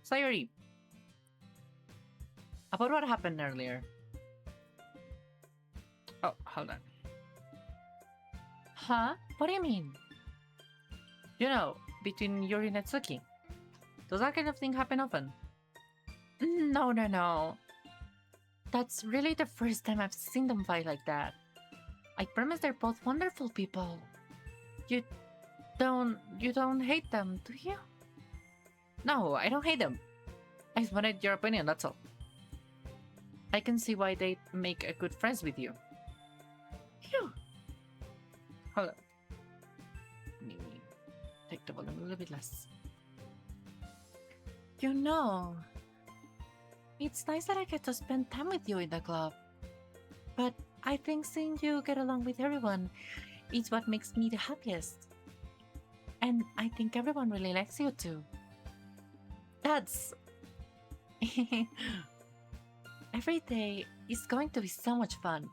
Sayori, about what happened earlier. Oh, hold on. Huh? What do you mean? You know, between Yuri and Natsuki. Does that kind of thing happen often? No, no, no. That's really the first time I've seen them fight like that. I promise they're both wonderful people. You don't hate them, do you? No, I don't hate them. I just wanted your opinion, that's all. I can see why they make a good friends with you. Phew. Hold on. Let me take the volume a little bit less. You know, it's nice that I get to spend time with you in the club. But I think seeing you get along with everyone is what makes me the happiest. And I think everyone really likes you too. That's... Every day is going to be so much fun.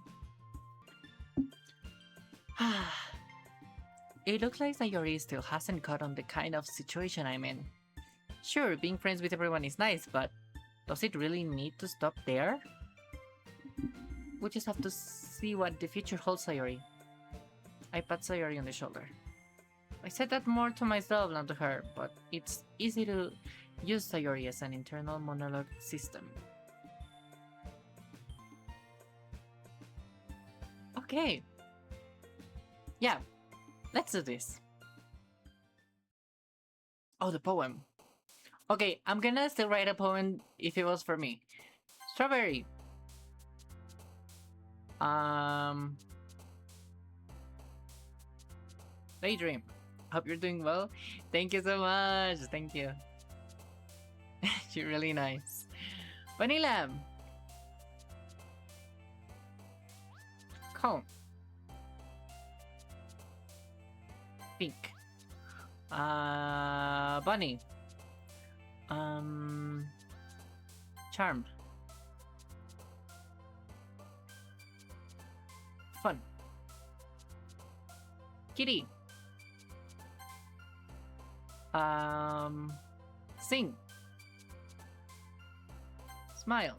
It looks like Sayori still hasn't caught on the kind of situation I'm in. Sure, being friends with everyone is nice, but does it really need to stop there? We just have to see what the future holds, Sayori. I pat Sayori on the shoulder. I said that more to myself than to her, but it's easy to use Sayori as an internal monologue system. Okay. Yeah, let's do this. Oh, the poem. Okay, I'm gonna still write a poem if it was for me. Strawberry. Daydream. Hope you're doing well. Thank you so much. Thank you. You're really nice. Vanilla. Cone. Pink. Bunny. Charm. Fun. Kitty. Sing. Smile.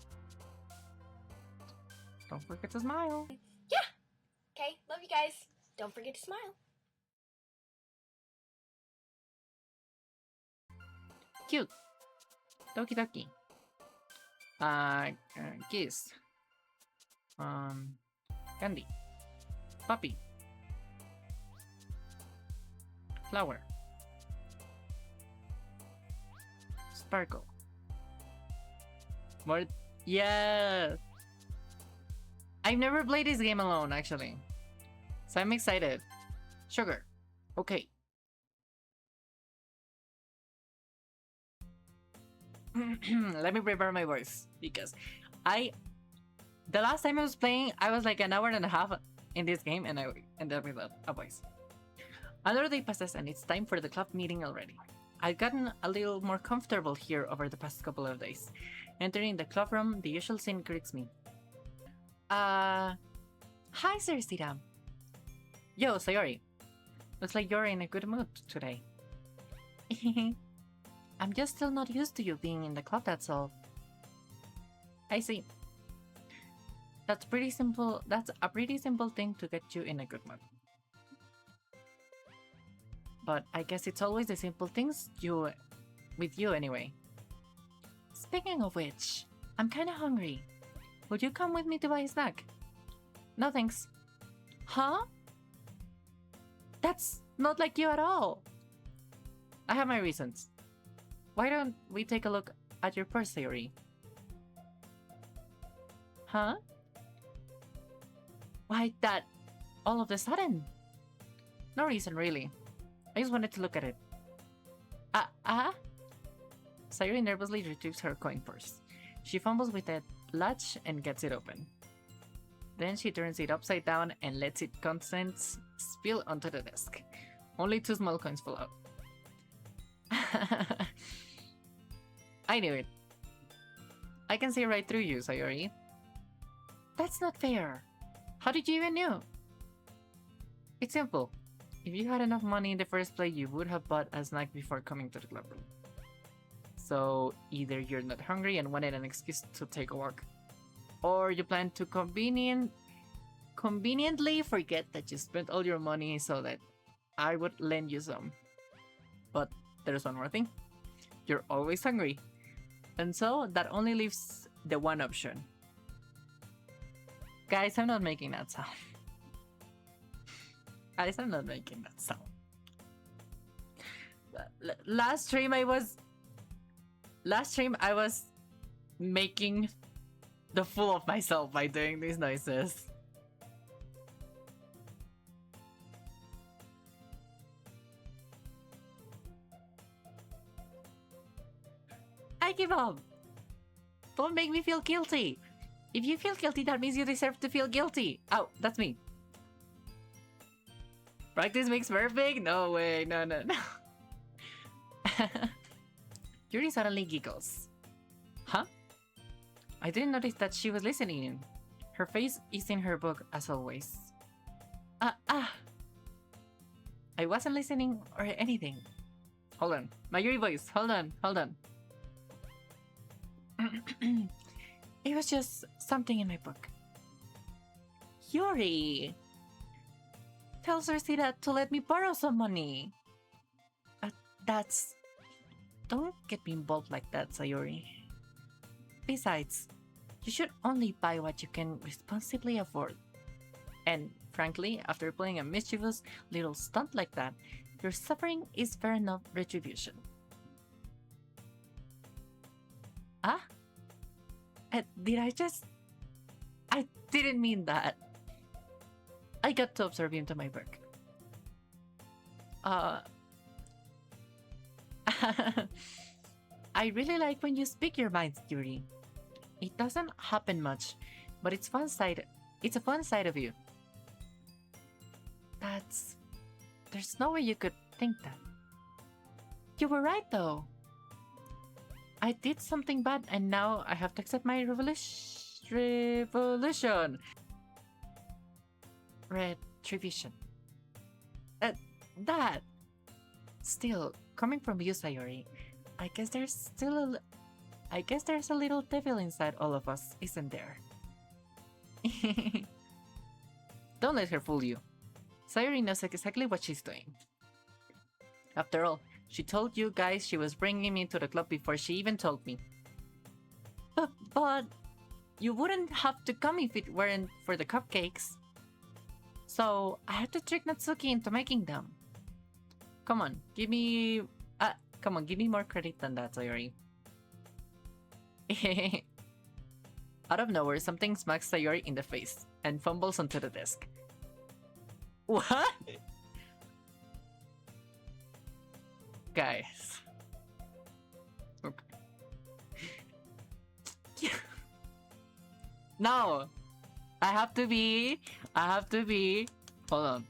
Don't forget to smile. Yeah. Okay, love you guys. Don't forget to smile. Cute. Dokidoki. Kiss. Candy. Puppy. Flower. Sparkle. More. Yeah. I've never played this game alone, actually. So I'm excited. Sugar. Okay. Let me prepare my voice because the last time I was playing, I was like an hour and a half in this game and I ended up with a voice. Another day passes and it's time for the club meeting already. I've gotten a little more comfortable here over the past couple of days. Entering the club room, the usual scene greets me. Hi, Sir Siram. Yo, Sayori. Looks like you're in a good mood today. I'm just still not used to you being in the club, that's all. I see. That's a pretty simple thing to get you in a good mood. But I guess it's always the simple things with you anyway. Speaking of which, I'm kinda hungry. Would you come with me to buy a snack? No thanks. Huh? That's not like you at all. I have my reasons. Why don't we take a look at your purse, Sayori? Huh? Why that all of a sudden? No reason, really. I just wanted to look at it. Sayori nervously retrieves her coin purse. She fumbles with the latch and gets it open. Then she turns it upside down and lets its contents spill onto the desk. Only 2 small coins fall out. I knew it. I can see right through you, Sayori. That's not fair. How did you even know? It's simple. If you had enough money in the first place, you would have bought a snack before coming to the club room. So either you're not hungry and wanted an excuse to take a walk, or you plan to conveniently forget that you spent all your money so that I would lend you some. But there's one more thing. You're always hungry. And so that only leaves the one option. Guys, I'm not making that sound. Guys, I'm not making that sound. Last stream I was making the fool of myself by doing these noises. I give up. Don't make me feel guilty. If you feel guilty, that means you deserve to feel guilty. Oh, that's me. Practice makes perfect? No way. No. Yuri suddenly giggles. Huh? I didn't notice that she was listening. Her face is in her book, as always. I wasn't listening or anything. Hold on. My Yuri voice. Hold on. It was just something in my book. Yuri! Tell Cersei to let me borrow some money. That's... Don't get me involved like that, Sayori. Besides, you should only buy what you can responsibly afford. And frankly, after playing a mischievous little stunt like that, your suffering is fair enough retribution. Did I just... I didn't mean that. I got to observe him to my work. I really like when you speak your mind, Yuri. It doesn't happen much, but it's a fun side of you. There's no way you could think that. You were right, though. I did something bad, and now I have to accept my retribution. That. Still, coming from you, Sayori, I guess there's a little devil inside all of us, isn't there? Don't let her fool you. Sayori knows exactly what she's doing. After all, she told you guys she was bringing me to the club before she even told me. But you wouldn't have to come if it weren't for the cupcakes. So I had to trick Natsuki into making them. Come on, give me more credit than that, Sayori. Out of nowhere, something smacks Sayori in the face and fumbles onto the desk. What? Guys. Okay. No! I have to be... Hold on.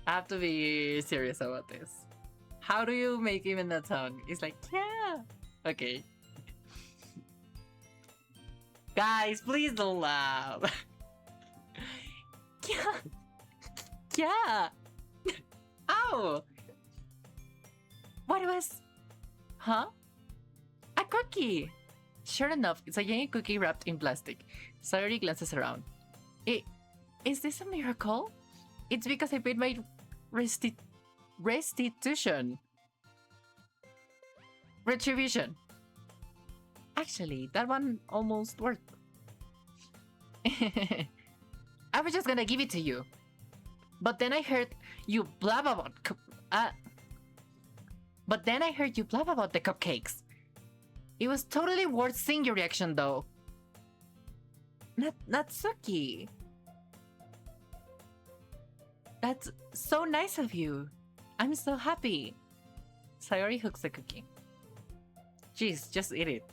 I have to be serious about this. How do you make even that sound? It's like, yeah! Okay. Guys, please don't laugh. Yeah! Ow! What was... Huh? A cookie! Sure enough, it's a giant cookie wrapped in plastic. Sayori glances around. Is this a miracle? It's because I paid my restitution. Retribution. Actually, that one almost worked. I was just gonna give it to you. But then I heard you blab about... But then I heard you blab about the cupcakes. It was totally worth seeing your reaction, though. Natsuki. That's so nice of you. I'm so happy. Sayori hooks the cookie. Jeez, just eat it.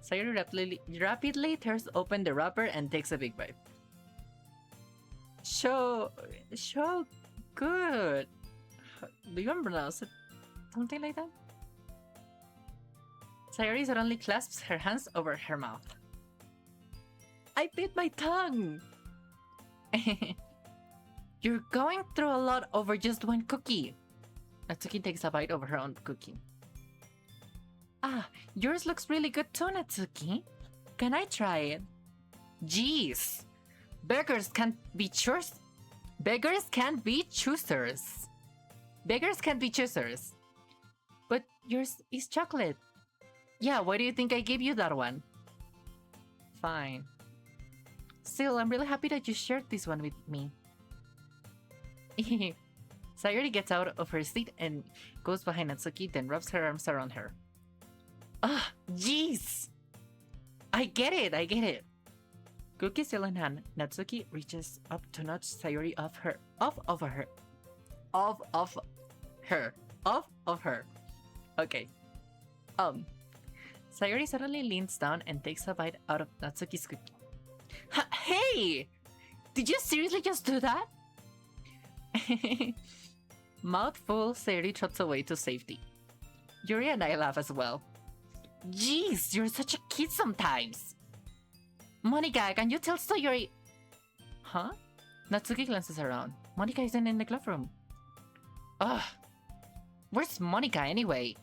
Sayori rapidly tears open the wrapper and takes a big bite. So good. Do you even pronounce it? Something like that? Sayori suddenly clasps her hands over her mouth. I bit my tongue! You're going through a lot over just one cookie. Natsuki takes a bite of her own cookie. Ah, yours looks really good too, Natsuki. Can I try it? Jeez. Beggars can't be choosers. Beggars can't be choosers. Beggars can't be choosers. But yours is chocolate. Yeah, why do you think I gave you that one? Fine. Still, I'm really happy that you shared this one with me. Sayori gets out of her seat and goes behind Natsuki, then rubs her arms around her. Ah, jeez! I get it. Cookie still in hand, Natsuki reaches up to nudge Sayori off of her. Okay. Sayori suddenly leans down and takes a bite out of Natsuki's cookie. Hey! Did you seriously just do that? Mouth full, Sayori trots away to safety. Yuri and I laugh as well. Jeez, you're such a kid sometimes. Monika, can you tell Sayori? Huh? Natsuki glances around. Monika isn't in the club room. Ugh. Where's Monika anyway?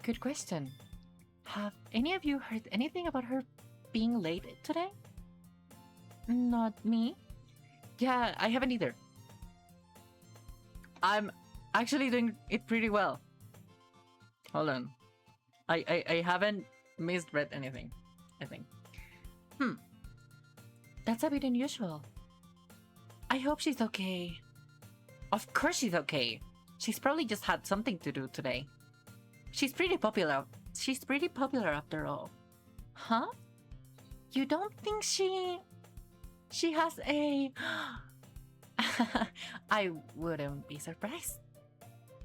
Good question. Have any of you heard anything about her being late today? Not me. Yeah, I haven't either. I'm actually doing it pretty well. Hold on. I haven't misread anything, I think. That's a bit unusual. I hope she's okay. Of course she's okay. She's probably just had something to do today. She's pretty popular after all. Huh? You don't think she has a... I wouldn't be surprised.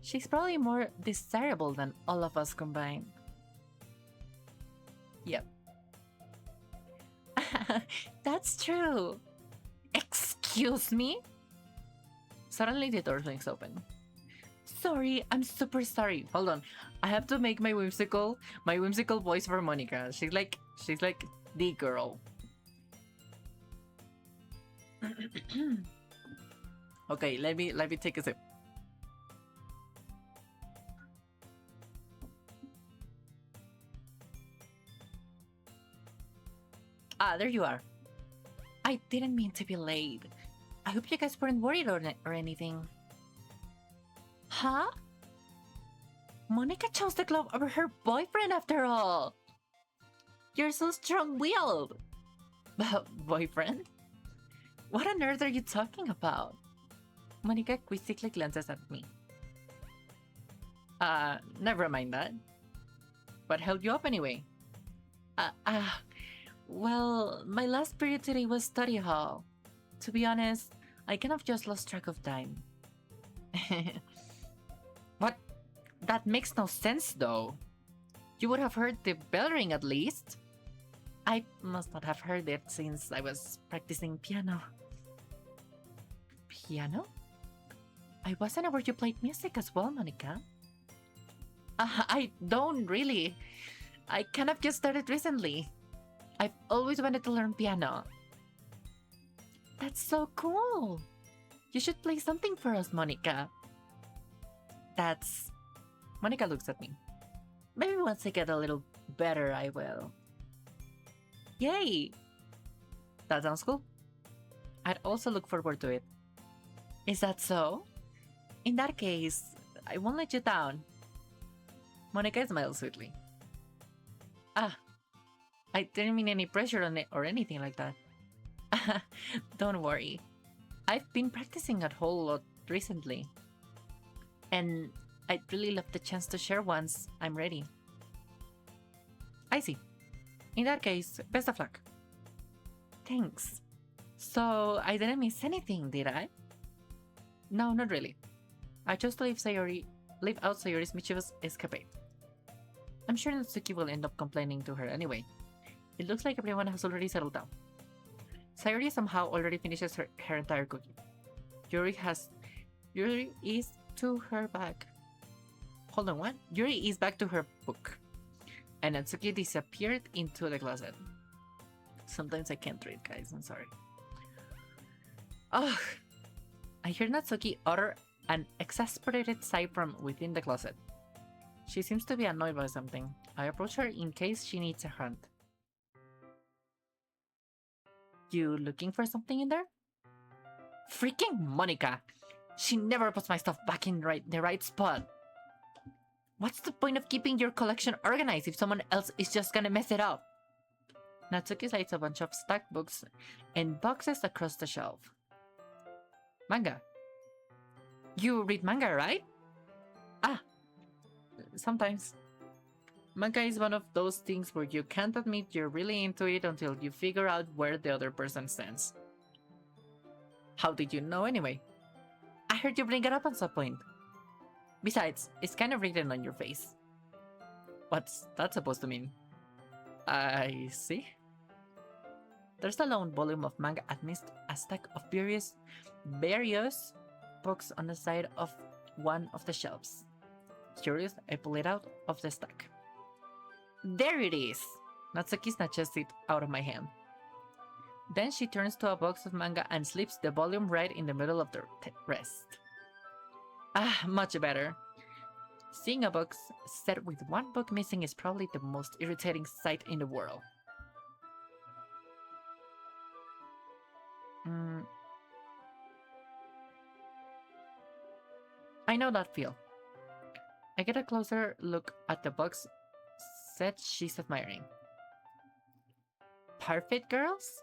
She's probably more desirable than all of us combined. Yep. That's true. Excuse me? Suddenly the door swings open. Sorry, I'm super sorry. Hold on. I have to make my whimsical voice for Monika. She's like the girl. Okay, let me take a sip. Ah, there you are. I didn't mean to be late. I hope you guys weren't worried or anything. Huh? Monika chose the club over her boyfriend after all. You're so strong-willed. Boyfriend? What on earth are you talking about? Monika quizzically glances at me. Never mind that. What held you up anyway? Well, my last period today was study hall. To be honest, I kind of just lost track of time. What? That makes no sense though. You would have heard the bell ring at least. I must not have heard it since I was practicing piano. Piano? I wasn't aware you played music as well, Monika. I don't really. I kind of just started recently. I've always wanted to learn piano. That's so cool. You should play something for us, Monika. Monika looks at me. Maybe once I get a little better, I will. Yay! That sounds cool. I'd also look forward to it. Is that so? In that case, I won't let you down. Monika smiles sweetly. I didn't mean any pressure on it or anything like that. Don't worry. I've been practicing a whole lot recently. And I'd really love the chance to share once I'm ready. I see. In that case, best of luck. Thanks. So, I didn't miss anything, did I? No, not really. I just leave out Sayori's mischievous escapade. I'm sure Natsuki will end up complaining to her anyway. It looks like everyone has already settled down. Sayori somehow already finishes her entire cookie. Yuri is to her back. Hold on, what? Yuri is back to her book. And Natsuki disappeared into the closet. Sometimes I can't read, guys. I'm sorry. Ugh. I hear Natsuki utter an exasperated sigh from within the closet. She seems to be annoyed by something. I approach her in case she needs a hand. You looking for something in there? Freaking Monica! She never puts my stuff back in the right spot. What's the point of keeping your collection organized if someone else is just gonna mess it up? Natsuki slides a bunch of stacked books and boxes across the shelf. Manga. You read manga, right? Ah, sometimes. Manga is one of those things where you can't admit you're really into it until you figure out where the other person stands. How did you know anyway? I heard you bring it up at some point. Besides, it's kind of written on your face. What's that supposed to mean? I see. There's a lone volume of manga amidst a stack of various books on the side of one of the shelves. Curious, I pull it out of the stack. There it is! Natsuki snatches it out of my hand. Then she turns to a box of manga and slips the volume right in the middle of the rest. Ah, much better. Seeing a box set with one book missing is probably the most irritating sight in the world. I know that feel. I get a closer look at the box set she's admiring. Parfait Girls?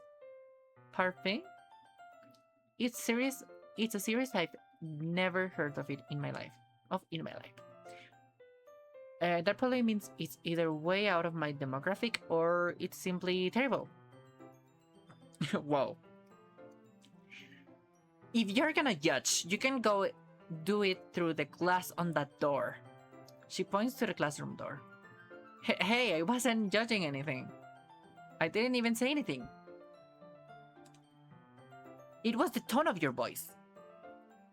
Parfait? It's a series I've never heard of it in my life. That probably means it's either way out of my demographic or it's simply terrible. Whoa. If you're gonna judge, you can go do it through the glass on that door. She points to the classroom door. Hey, I wasn't judging anything. I didn't even say anything. It was the tone of your voice.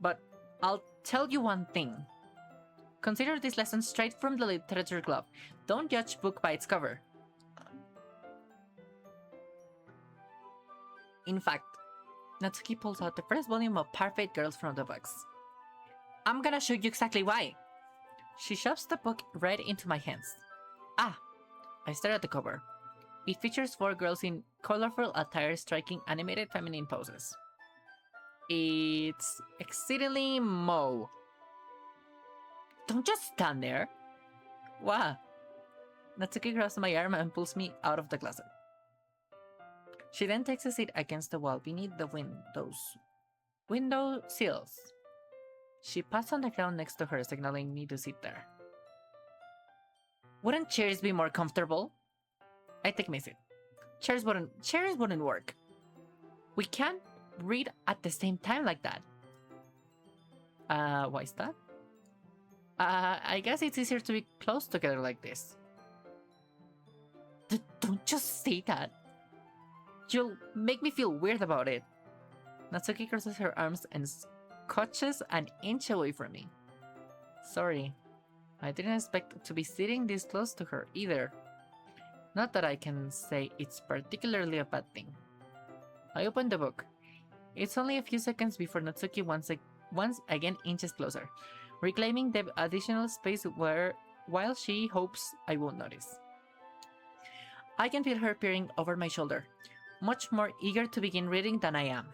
But I'll tell you one thing. Consider this lesson straight from the literature club. Don't judge book by its cover. In fact, Natsuki pulls out the first volume of Parfait Girls from the box. I'm gonna show you exactly why. She shoves the book right into my hands. Ah! I stare at the cover. It features 4 girls in colorful attire striking animated feminine poses. It's exceedingly moe. Don't just stand there. Wow. Natsuki grabs my arm and pulls me out of the closet. She then takes a seat against the wall beneath the window sills. She pats on the ground next to her, signaling me to sit there. Wouldn't chairs be more comfortable? I take my seat. Chairs wouldn't work. We can't read at the same time like that. Why is that? I guess it's easier to be close together like this. Don't just say that. You'll make me feel weird about it. Natsuki crosses her arms and scotches an inch away from me. Sorry. I didn't expect to be sitting this close to her either. Not that I can say it's particularly a bad thing. I open the book. It's only a few seconds before Natsuki once again inches closer, reclaiming the additional space while she hopes I won't notice. I can feel her peering over my shoulder, much more eager to begin reading than I am.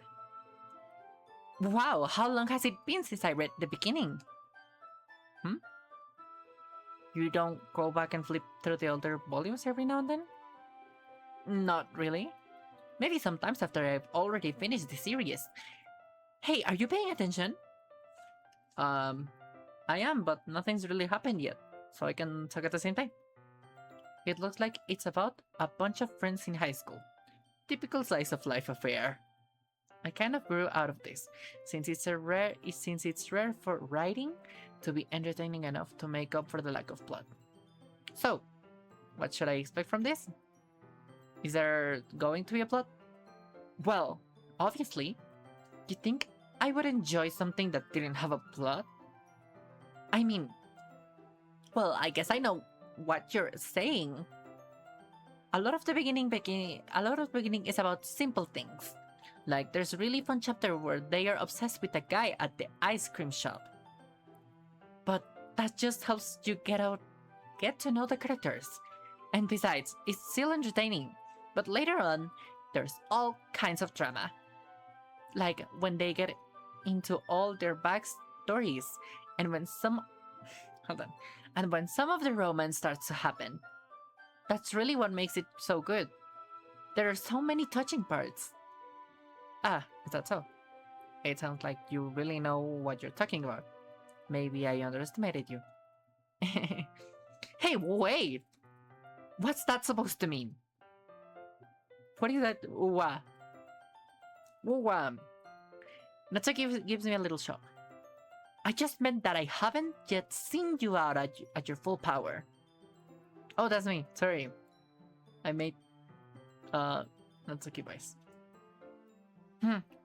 Wow, how long has it been since I read the beginning? You don't go back and flip through the older volumes every now and then? Not really. Maybe sometimes after I've already finished the series. Hey, are you paying attention? I am, but nothing's really happened yet, so I can talk at the same time. It looks like it's about a bunch of friends in high school. Typical slice of life affair. I kind of grew out of this, since it's rare for writing to be entertaining enough to make up for the lack of plot. So, what should I expect from this? Is there going to be a plot? Well, obviously. You think I would enjoy something that didn't have a plot? I mean, well, I guess I know what you're saying. A lot of the beginning is about simple things. Like there's a really fun chapter where they are obsessed with a guy at the ice cream shop. But that just helps you get out get to know the characters. And besides, it's still entertaining. But later on, there's all kinds of drama. Like when they get into all their backstories, and when some hold on, and when some of the romance starts to happen. That's really what makes it so good. There are so many touching parts. Ah, is that so? It sounds like you really know what you're talking about. Maybe I underestimated you. Hey, wait! What's that supposed to mean? What is that? Ooh-wah. Ooh-wah. Natsuki gives me a little shock. I just meant that I haven't yet seen you out at your full power. Oh, that's me. Sorry. I made Natsuki voice.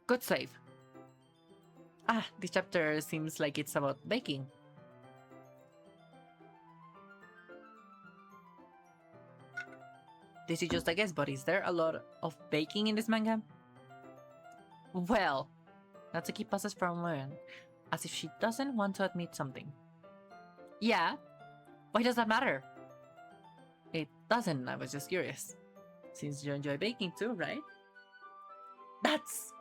Good save. Ah, this chapter seems like it's about baking. This is just a guess, but is there a lot of baking in this manga? Well, Natsuki pauses for a moment, as if she doesn't want to admit something. Yeah? Why does that matter? It doesn't, I was just curious. Since you enjoy baking too, right? That's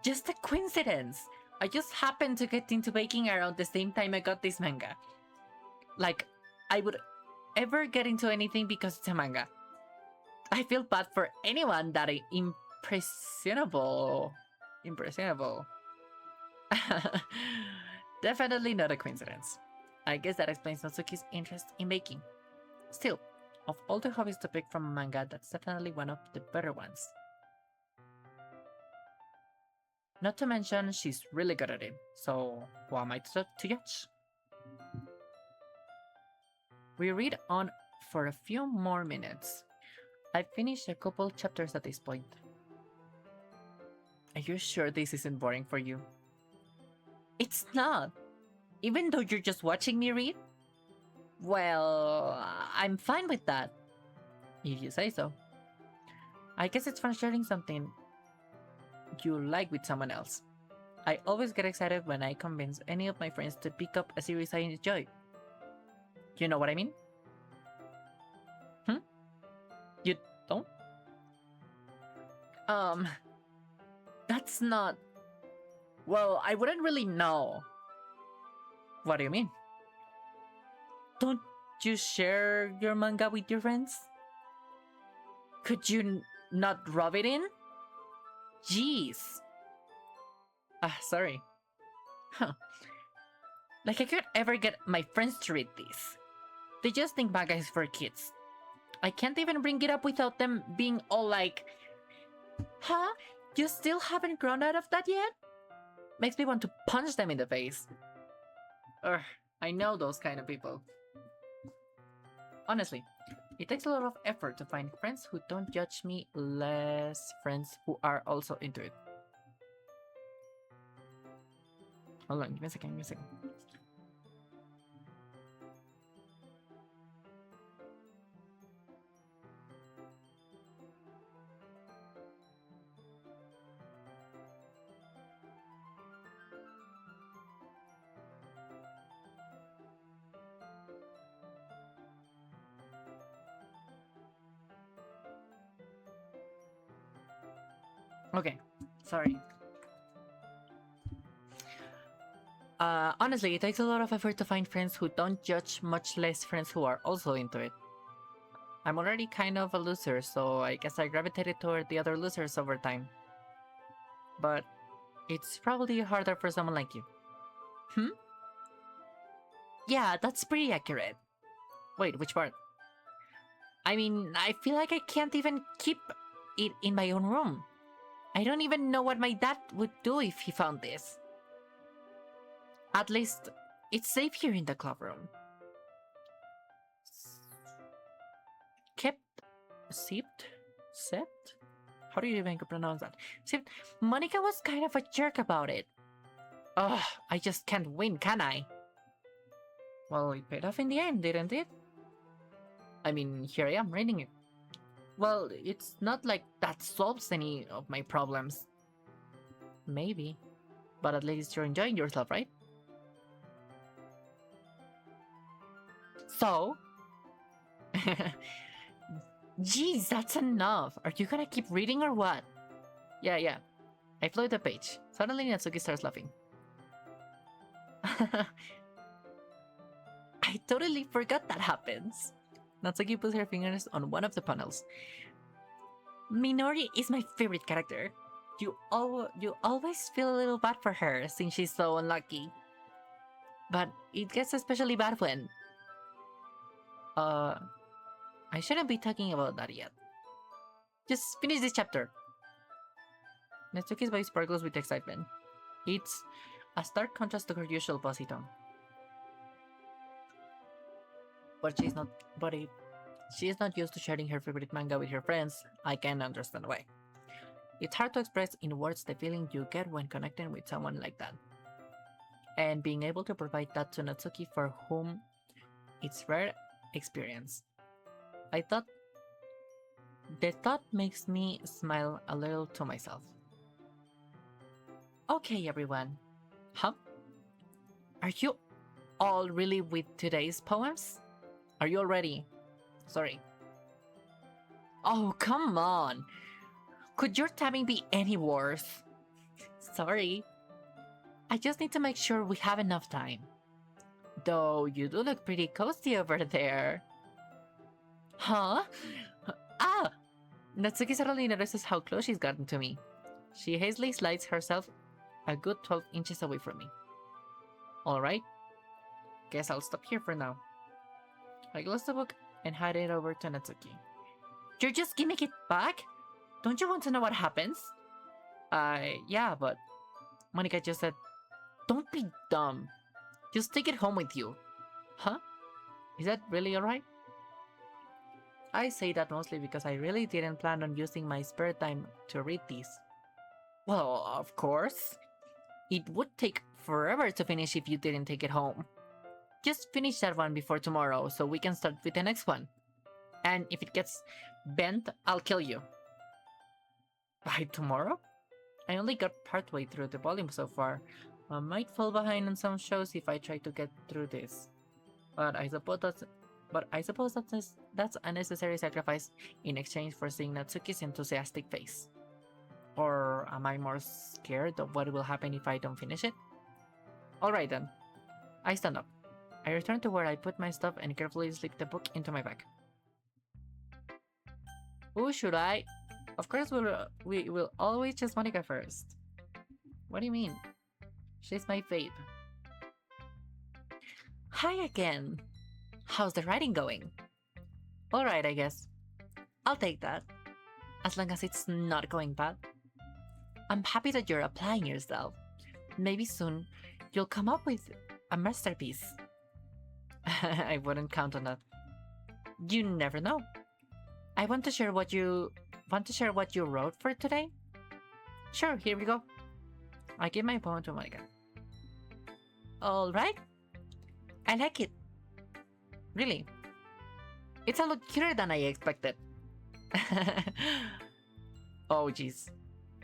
just a coincidence. I just happened to get into baking around the same time I got this manga. Like, I would ever get into anything because it's a manga. I feel bad for anyone that is impressionable. Definitely not a coincidence. I guess that explains Natsuki's interest in baking. Still, of all the hobbies to pick from a manga, that's definitely one of the better ones. Not to mention, she's really good at it, so who am I to judge? We read on for a few more minutes. I finished a couple chapters at this point. Are you sure this isn't boring for you? It's not! Even though you're just watching me read? Well, I'm fine with that. If you say so. I guess it's fun sharing something you like with someone else. I always get excited when I convince any of my friends to pick up a series I enjoy. You know what I mean? You don't? That's not... Well, I wouldn't really know. What do you mean? Don't you share your manga with your friends? Could you not rub it in? Jeez. Sorry. Huh. Like I could ever get my friends to read this. They just think manga is for kids. I can't even bring it up without them being all like, huh? You still haven't grown out of that yet? Makes me want to punch them in the face. Ugh, I know those kind of people. Honestly, it takes a lot of effort to find friends who don't judge me, less friends who are also into it. Hold on, give me a second, Okay, sorry. Honestly, it takes a lot of effort to find friends who don't judge, much less friends who are also into it. I'm already kind of a loser, so I guess I gravitated toward the other losers over time. But it's probably harder for someone like you. Yeah, that's pretty accurate. Wait, which part? I mean, I feel like I can't even keep it in my own room. I don't even know what my dad would do if he found this. At least, it's safe here in the club room. Kept? Sipped? Sept? How do you even pronounce that? Sipped. Monica was kind of a jerk about it. Ugh, I just can't win, can I? Well, it paid off in the end, didn't it? I mean, here I am reading it. Well, it's not like that solves any of my problems. Maybe. But at least you're enjoying yourself, right? So, Jeez, that's enough. Are you gonna keep reading or what? Yeah. I flip the page. Suddenly Natsuki starts laughing. I totally forgot that happens. Natsuki puts her fingers on one of the panels. Minori is my favorite character. You always feel a little bad for her since she's so unlucky. But it gets especially bad when... I shouldn't be talking about that yet. Just finish this chapter. Natsuki's voice sparkles with excitement. It's a stark contrast to her usual bossy tone. But if she is not used to sharing her favorite manga with her friends, I can understand why. It's hard to express in words the feeling you get when connecting with someone like that. And being able to provide that to Natsuki, for whom it's rare experience. The thought makes me smile a little to myself. Okay, everyone. Huh? Are you all really with today's poems? Are you all ready? Sorry. Oh, come on. Could your timing be any worse? Sorry. I just need to make sure we have enough time. Though you do look pretty cozy over there. Huh? Ah! Natsuki suddenly notices how close she's gotten to me. She hastily slides herself a good 12 inches away from me. Alright. Guess I'll stop here for now. I close the book and hand it over to Natsuki. You're just giving it back? Don't you want to know what happens? Yeah, but... Monica just said, don't be dumb. Just take it home with you. Huh? Is that really alright? I say that mostly because I really didn't plan on using my spare time to read these. Well, of course. It would take forever to finish if you didn't take it home. Just finish that one before tomorrow so we can start with the next one. And if it gets bent, I'll kill you. By tomorrow? I only got partway through the volume so far. I might fall behind on some shows if I try to get through this. But I suppose that's a necessary sacrifice in exchange for seeing Natsuki's enthusiastic face. Or am I more scared of what will happen if I don't finish it? Alright then. I stand up. I return to where I put my stuff and carefully slip the book into my bag. Who should I? Of course we will always choose Monica first. What do you mean? She's my fave. Hi again! How's the writing going? Alright, I guess. I'll take that. As long as it's not going bad. I'm happy that you're applying yourself. Maybe soon you'll come up with a masterpiece. I wouldn't count on that. You never know. I want to share what you wrote for today? Sure, here we go. I give my poem to Monica. Alright. I like it. Really. It's a lot cuter than I expected. Oh jeez.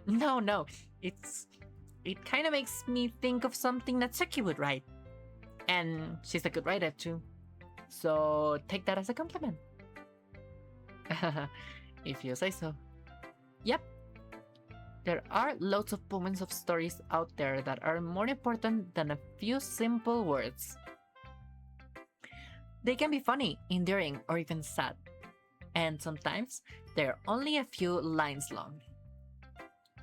No. It kind of makes me think of something Natsuki would write. And she's a good writer too. So take that as a compliment. If you say so. Yep. There are lots of poems of stories out there that are more important than a few simple words. They can be funny, endearing, or even sad. And sometimes they're only a few lines long.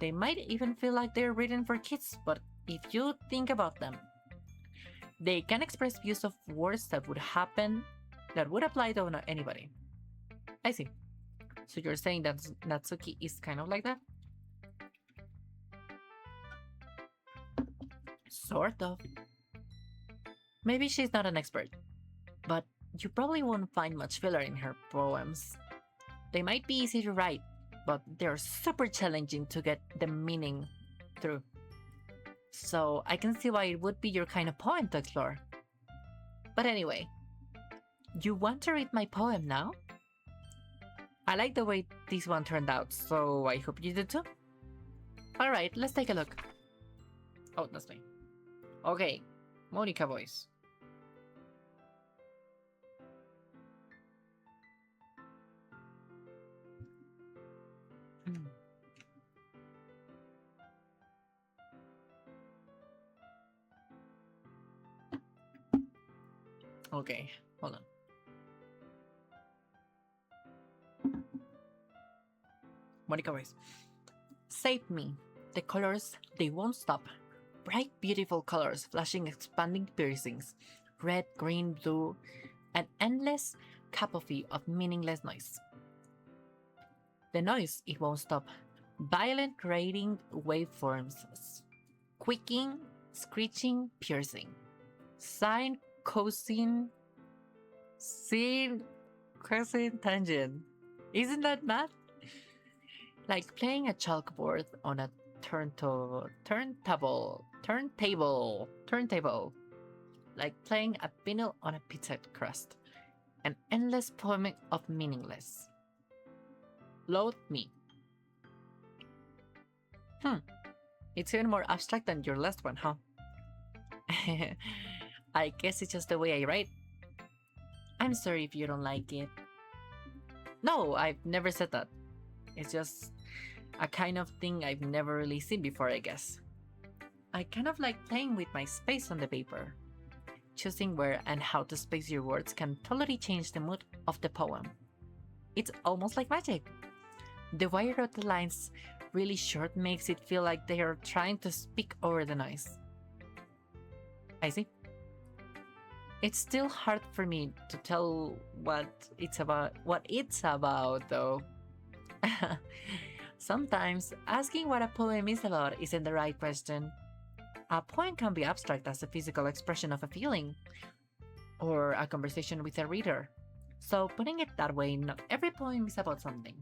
They might even feel like they're written for kids, but if you think about them, they can express views of words that would apply to anybody. I see. So you're saying that Natsuki is kind of like that? Sort of. Maybe she's not an expert, but you probably won't find much filler in her poems. They might be easy to write, but they're super challenging to get the meaning through. So I can see why it would be your kind of poem to explore. But anyway, you want to read my poem now? I like the way this one turned out, so I hope you do too. Alright, let's take a look. Oh, that's me. Okay, Monica voice. Okay, hold on. Monica writes, save me. The colors, they won't stop. Bright, beautiful colors, flashing, expanding piercings. Red, green, blue, an endless cacophony of meaningless noise. The noise, it won't stop. Violent, grating waveforms. Squeaking, screeching, piercing. Sine, cosine, sine, cosine, tangent. Isn't that math? Like playing a chalkboard on a turntable. Like playing a vinyl on a pizza crust. An endless poem of meaningless. Load me. It's even more abstract than your last one, huh? I guess it's just the way I write. I'm sorry if you don't like it. No, I've never said that. It's just a kind of thing I've never really seen before, I guess. I kind of like playing with my space on the paper. Choosing where and how to space your words can totally change the mood of the poem. It's almost like magic. The way I wrote the lines really short makes it feel like they are trying to speak over the noise. I see. It's still hard for me to tell what it's about though. Sometimes asking what a poem is about isn't the right question. A poem can be abstract as a physical expression of a feeling, or a conversation with a reader. So putting it that way, not every poem is about something.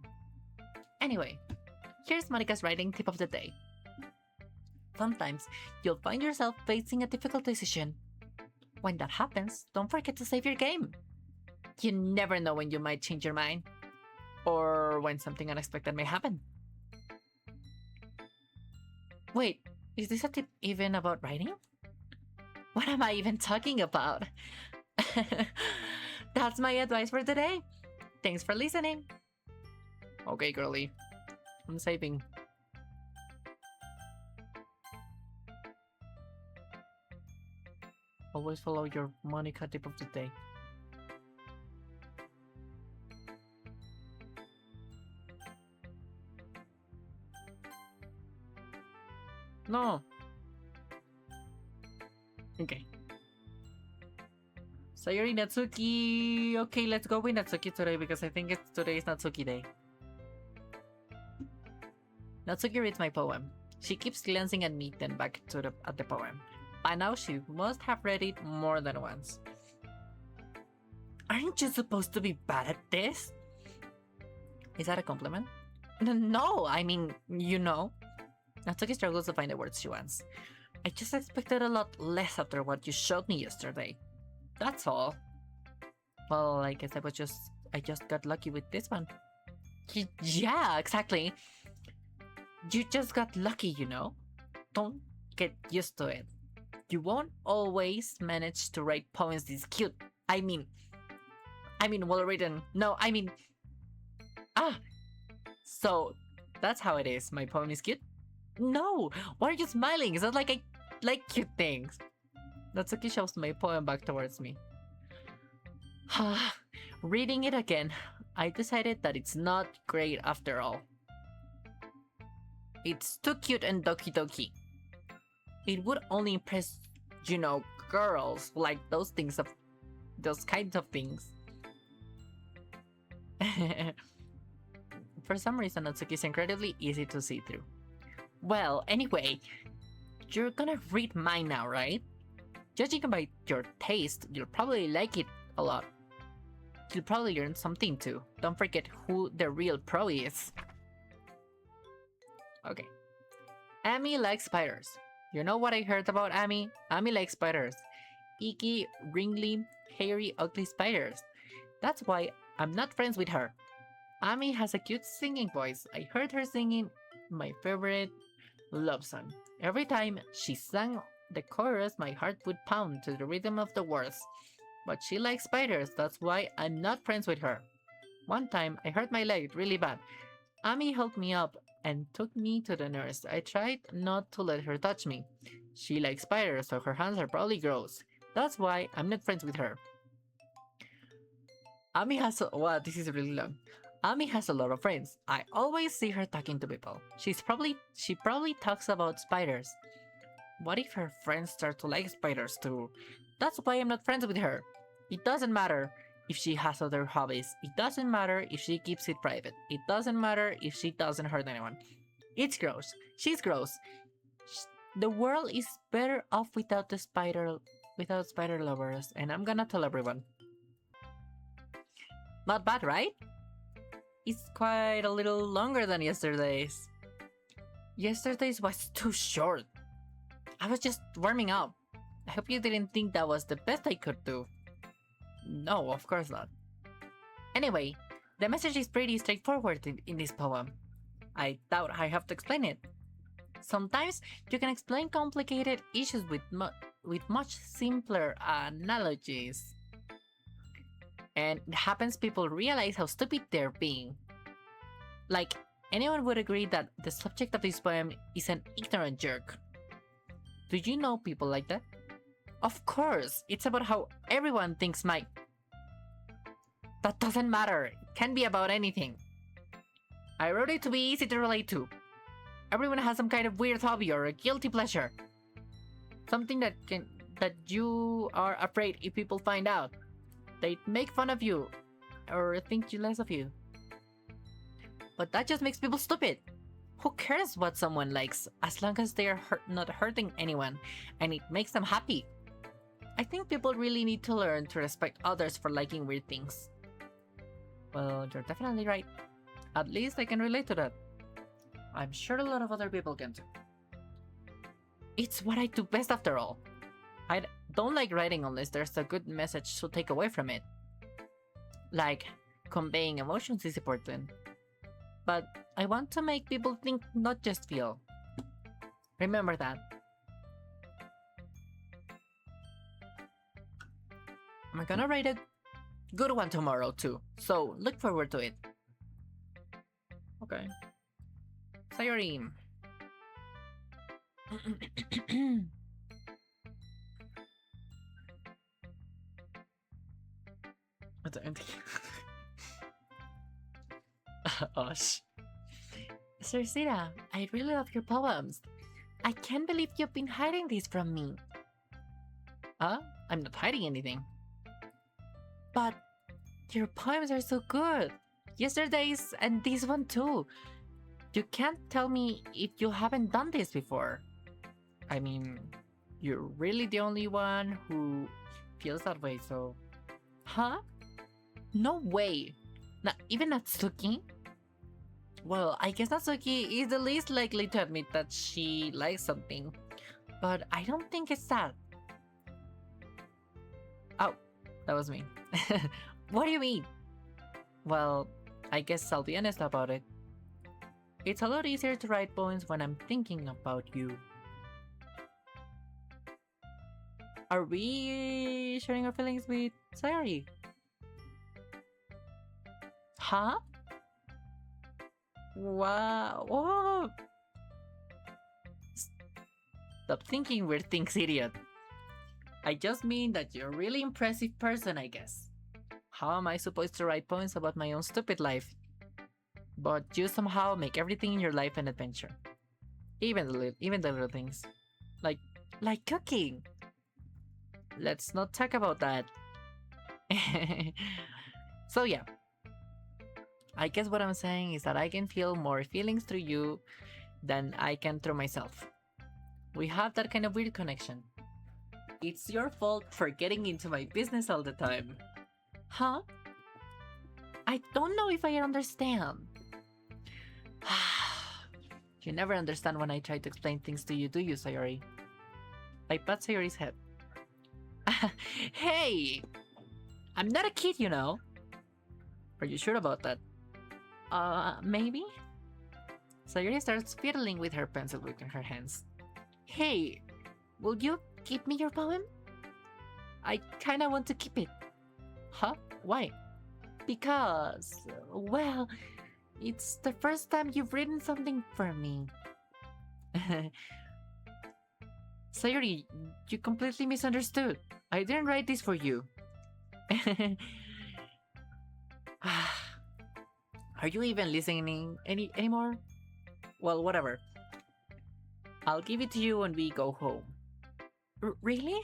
Anyway, here's Monica's writing tip of the day. Sometimes you'll find yourself facing a difficult decision. When that happens, don't forget to save your game. You never know when you might change your mind, or when something unexpected may happen. Wait, is this a tip even about writing? What am I even talking about? That's my advice for today. Thanks for listening. Okay, girly. I'm saving. Always follow your Monica tip of the day. No. Okay. Sayori Natsuki. Okay, let's go with Natsuki today because I think today is Natsuki day. Natsuki reads my poem. She keeps glancing at me, then back at the poem. By now, she must have read it more than once. Aren't you supposed to be bad at this? Is that a compliment? No, I mean, you know. Natsuki struggles to find the words she wants. I just expected a lot less after what you showed me yesterday. That's all. Well, I guess I just got lucky with this one. Yeah, exactly. You just got lucky, you know? Don't get used to it. You won't always manage to write poems this cute. I mean well written. No, so that's how it is. My poem is cute? No, why are you smiling? It's not like I like cute things. Natsuki shoves my poem back towards me. Reading it again, I decided that it's not great after all. It's too cute and doki-doki. It would only impress, girls who like those kinds of things. For some reason, Natsuki is incredibly easy to see through. Well, anyway, you're gonna read mine now, right? Judging by your taste, you'll probably like it a lot. You'll probably learn something too. Don't forget who the real pro is. Okay. Amy likes spiders. You know what I heard about Amy? Amy likes spiders. Icky, wrinkly, hairy, ugly spiders. That's why I'm not friends with her. Amy has a cute singing voice. I heard her singing my favorite love song. Every time she sang the chorus, my heart would pound to the rhythm of the words. But she likes spiders, that's why I'm not friends with her. One time, I hurt my leg really bad. Amy helped me up and took me to the nurse. I tried not to let her touch me. She likes spiders, so her hands are probably gross. That's why I'm not friends with her. Ami has this is really long. Ami has a lot of friends. I always see her talking to people. She probably talks about spiders. What if her friends start to like spiders too? That's why I'm not friends with her. It doesn't matter if she has other hobbies. It doesn't matter if she keeps it private. It doesn't matter if she doesn't hurt anyone. It's gross. She's gross. The world is better off without spider lovers, and I'm gonna tell everyone. Not bad, right? It's quite a little longer than yesterday's. Yesterday's was too short. I was just warming up. I hope you didn't think that was the best I could do. No, of course not. Anyway, the message is pretty straightforward in this poem. I doubt I have to explain it. Sometimes you can explain complicated issues with much simpler analogies. And it happens people realize how stupid they're being. Like, anyone would agree that the subject of this poem is an ignorant jerk. Do you know people like that? Of course, it's about how everyone thinks my... That doesn't matter, it can be about anything. I wrote it to be easy to relate to. Everyone has some kind of weird hobby or a guilty pleasure. Something that you are afraid if people find out. They'd make fun of you or think you less of you. But that just makes people stupid. Who cares what someone likes as long as they are not hurting anyone and it makes them happy? I think people really need to learn to respect others for liking weird things. Well, you're definitely right. At least I can relate to that. I'm sure a lot of other people can too. It's what I do best after all. I don't like writing unless there's a good message to take away from it. Like, conveying emotions is important. But I want to make people think, not just feel. Remember that. I'm gonna write a good one tomorrow too, so look forward to it. Okay. Sayori. Osh. Sir Sira, I really love your poems. I can't believe you've been hiding these from me. I'm not hiding anything. But your poems are so good. Yesterday's and this one too. You can't tell me if you haven't done this before. I mean, you're really the only one who feels that way, so... Huh? No way! Not even Natsuki? Well, I guess Natsuki is the least likely to admit that she likes something. But I don't think it's that. Oh, that was me. What do you mean? Well, I guess I'll be honest about it. It's a lot easier to write poems when I'm thinking about you. Are we sharing our feelings with Sayori? Huh? Wow. Whoa. Stop thinking weird things, idiot. I just mean that you're a really impressive person, I guess. How am I supposed to write poems about my own stupid life? But you somehow make everything in your life an adventure. Even the little things. Like cooking. Let's not talk about that. So yeah. I guess what I'm saying is that I can feel more feelings through you than I can through myself. We have that kind of weird connection. It's your fault for getting into my business all the time. Huh? I don't know if I understand. You never understand when I try to explain things to you, do you, Sayori? I pat Sayori's head. Hey! I'm not a kid, you know. Are you sure about that? Maybe? Sayori starts fiddling with her pencil between her hands. Hey, will you give me your poem? I kinda want to keep it. Huh? Why? Because, well, it's the first time you've written something for me. Sayori, you completely misunderstood. I didn't write this for you. Are you even listening anymore? Well, whatever. I'll give it to you when we go home. Really?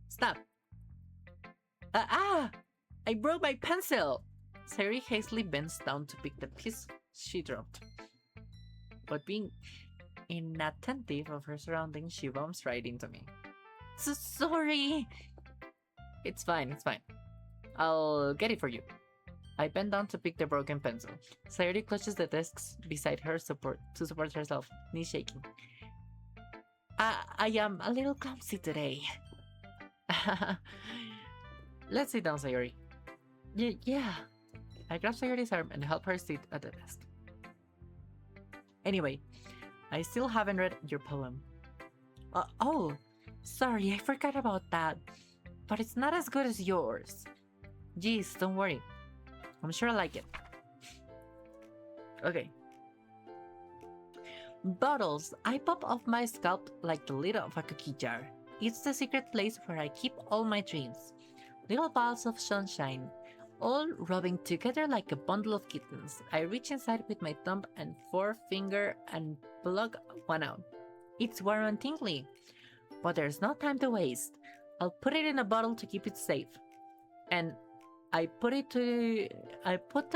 Stop. Ah! I broke my pencil! Sayuri hastily bends down to pick the piece she dropped. But being inattentive of her surroundings, she bumps right into me. Sorry! It's fine, it's fine. I'll get it for you. I bend down to pick the broken pencil. Sayuri clutches the desks beside her to support herself, knees shaking. I am a little clumsy today. Let's sit down, Sayuri. Yeah. I grab Sayuri's arm and help her sit at the desk. Anyway, I still haven't read your poem. Oh, sorry, I forgot about that. But it's not as good as yours. Jeez, don't worry. I'm sure I like it. Okay. Bottles. I pop off my scalp like the lid of a cookie jar. It's the secret place where I keep all my dreams. Little balls of sunshine, all rubbing together like a bundle of kittens. I reach inside with my thumb and forefinger and plug one out. It's warm and tingly. But there's no time to waste. I'll put it in a bottle to keep it safe. And I put the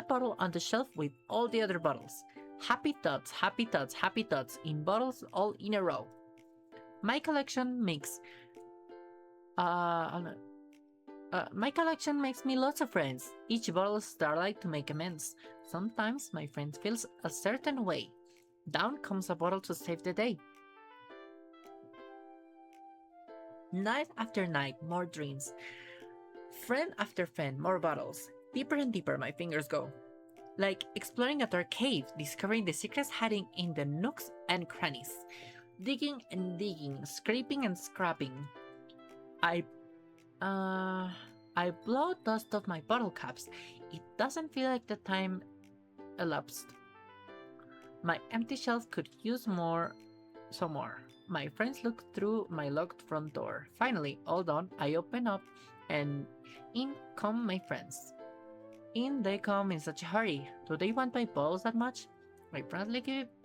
bottle on the shelf with all the other bottles. Happy thoughts, happy thoughts, happy thoughts in bottles all in a row. My collection makes me lots of friends. Each bottle is starlight to make amends. Sometimes my friend feels a certain way. Down comes a bottle to save the day. Night after night, more dreams. Friend after friend, more bottles. Deeper and deeper my fingers go. Like exploring a dark cave, discovering the secrets hiding in the nooks and crannies. Digging and digging, scraping and scrapping. I blow dust off my bottle caps. It doesn't feel like the time elapsed. My empty shelf could use some more. My friends look through my locked front door. Finally, all done, I open up and in come my friends. In they come in such a hurry. Do they want my bottles that much? I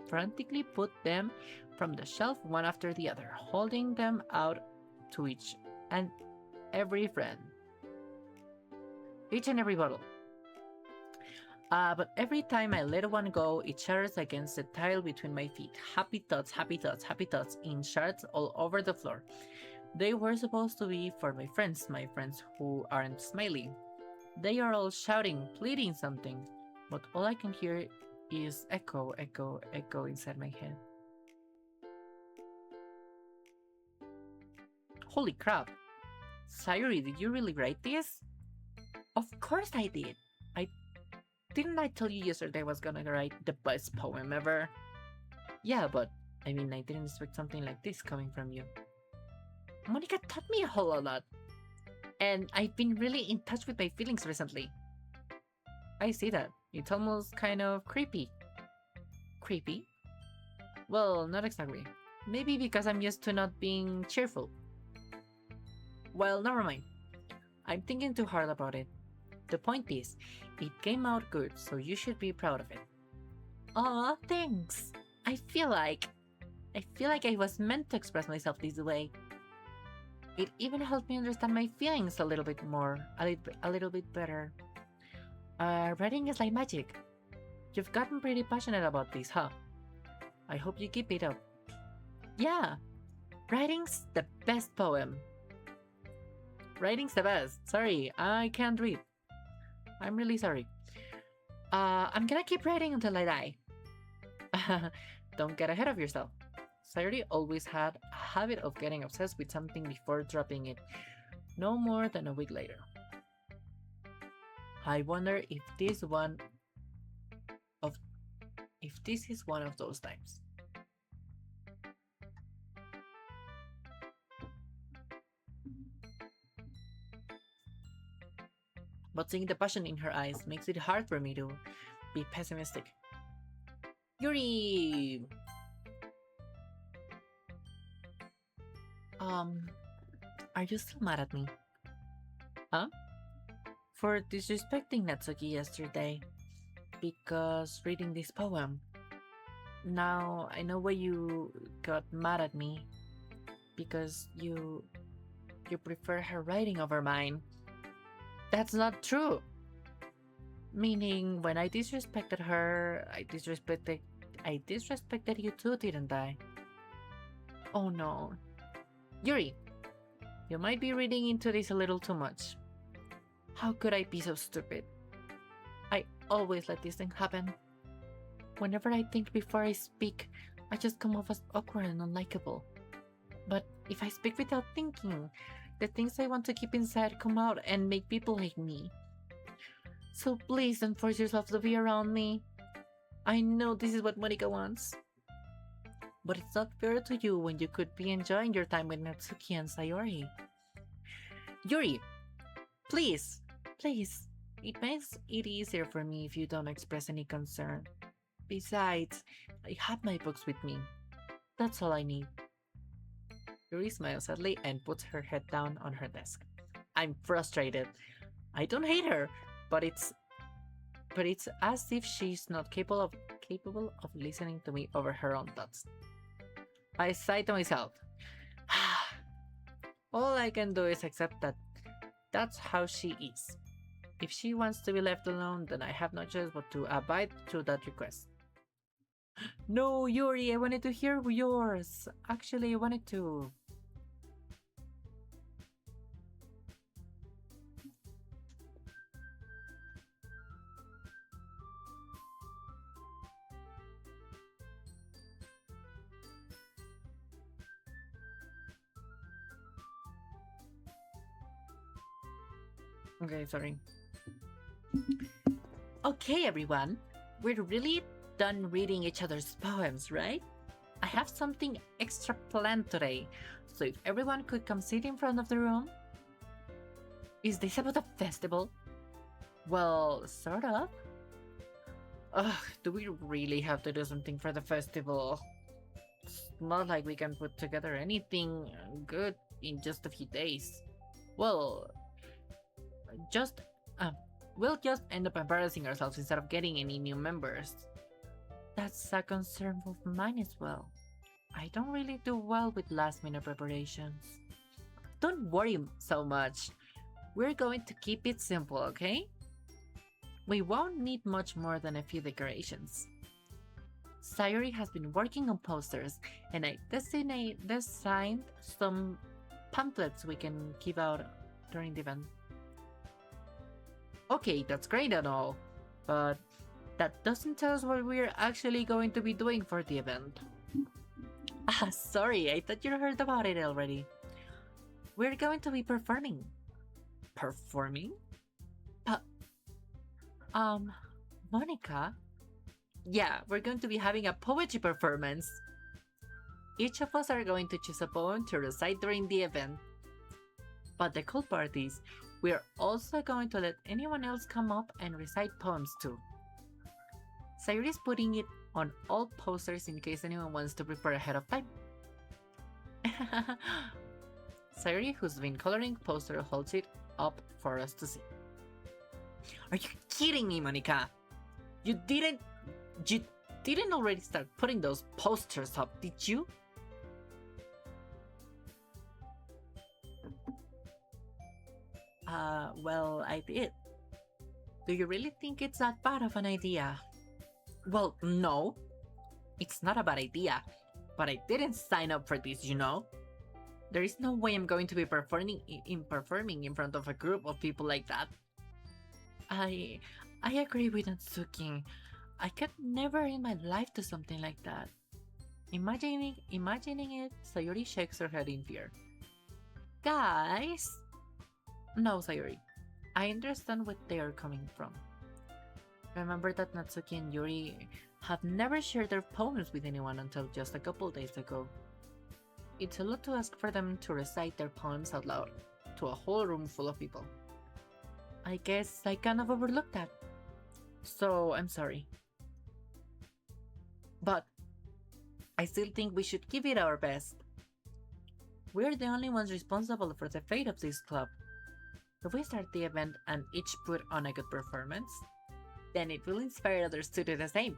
frantically put them from the shelf one after the other, holding them out to each and every friend. Each and every bottle. But every time I let one go, it shatters against the tile between my feet. Happy thoughts, happy thoughts, happy thoughts in shards all over the floor. They were supposed to be for my friends who aren't smiling. They are all shouting, pleading something, but all I can hear is echo, echo, echo inside my head. Holy crap! Sayuri, did you really write this? Of course I did! Didn't I tell you yesterday I was gonna write the best poem ever? Yeah, but I didn't expect something like this coming from you. Monica taught me a whole lot. And I've been really in touch with my feelings recently. I see that. It's almost kind of creepy. Creepy? Well, not exactly. Maybe because I'm used to not being cheerful. Well, never mind. I'm thinking too hard about it. The point is, it came out good, so you should be proud of it. Aw, thanks. I feel like I was meant to express myself this way. It even helped me understand my feelings a little bit more, a little bit better. Writing is like magic. You've gotten pretty passionate about this, huh? I hope you keep it up. Yeah, writing's the best poem. Writing's the best. Sorry, I can't read. I'm really sorry. I'm gonna keep writing until I die. Don't get ahead of yourself. Sayuri always had a habit of getting obsessed with something before dropping it, no more than a week later. I wonder if this is one of those times. But seeing the passion in her eyes makes it hard for me to be pessimistic. Yuri! Are you still mad at me? Huh? for disrespecting Natsuki yesterday because reading this poem. Now I know why you got mad at me because you prefer her writing over mine. That's not true. Meaning when I disrespected her, I disrespected you too, didn't I? Oh no. Yuri, you might be reading into this a little too much. How could I be so stupid? I always let this thing happen. Whenever I think before I speak, I just come off as awkward and unlikable. But if I speak without thinking, the things I want to keep inside come out and make people hate me. So please don't force yourself to be around me. I know this is what Monica wants. But it's not fair to you when you could be enjoying your time with Natsuki and Sayori. Yuri, please, please. It makes it easier for me if you don't express any concern. Besides, I have my books with me. That's all I need. Yuri smiles sadly and puts her head down on her desk. I'm frustrated. I don't hate her, but it's as if she's not capable of listening to me over her own thoughts. I sigh to myself. All I can do is accept that that's how she is. If she wants to be left alone, then I have no choice but to abide to that request. No, Yuri, I wanted to hear yours. Actually, I wanted to. Okay, sorry. Okay, everyone. We're really done reading each other's poems, right? I have something extra planned today, so if everyone could come sit in front of the room. Is this about a festival? Well, sort of. Ugh, do we really have to do something for the festival? It's not like we can put together anything good in just a few days. Well, just we'll just end up embarrassing ourselves instead of getting any new members. That's a concern of mine as well. I don't really do well with last minute preparations. Don't worry so much. We're going to keep it simple, okay? We won't need much more than a few decorations. Sayori has been working on posters, and I designed some pamphlets we can give out during the event. Okay, that's great and all, but that doesn't tell us what we're actually going to be doing for the event. Ah, sorry, I thought you heard about it already. We're going to be performing. Performing? But, Monica? Yeah, we're going to be having a poetry performance. Each of us are going to choose a poem to recite during the event. But the cool part is, we're also going to let anyone else come up and recite poems too. Sayuri is putting it on all posters in case anyone wants to prepare ahead of time. Sayuri, who's been coloring poster, holds it up for us to see. Are you kidding me, Monica? You didn't already start putting those posters up, did you? Well, I did. Do you really think it's that bad of an idea? Well, no. It's not a bad idea, but I didn't sign up for this, you know? There is no way I'm going to be performing in front of a group of people like that. I agree with Natsuki. I could never in my life do something like that. Imagining it, Sayori shakes her head in fear. Guys! No, Sayori. I understand where they are coming from. Remember that Natsuki and Yuri have never shared their poems with anyone until just a couple days ago. It's a lot to ask for them to recite their poems out loud to a whole room full of people. I guess I kind of overlooked that. So I'm sorry. But I still think we should give it our best. We're the only ones responsible for the fate of this club. If we start the event and each put on a good performance, then it will inspire others to do the same.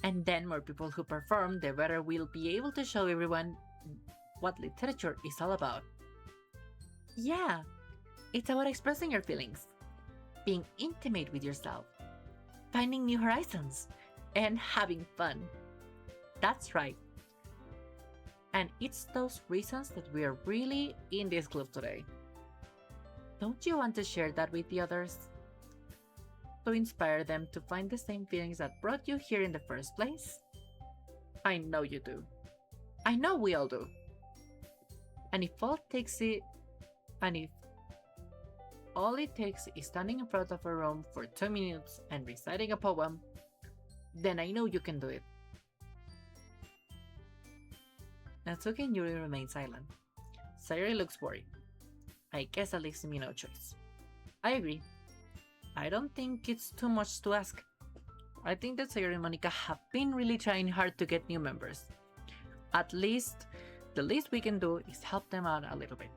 And then more people who perform, the better we'll be able to show everyone what literature is all about. Yeah, it's about expressing your feelings, being intimate with yourself, finding new horizons, and having fun. That's right. And it's those reasons that we are really in this club today. Don't you want to share that with the others? To inspire them to find the same feelings that brought you here in the first place? I know you do. I know we all do. And if all it takes is standing in front of a room for 2 minutes and reciting a poem, then I know you can do it. Natsuki and Yuri remain silent. Sayori looks worried. I guess that leaves me no choice. I agree. I don't think it's too much to ask. I think that Sayori and Monica have been really trying hard to get new members. At least, the least we can do is help them out a little bit.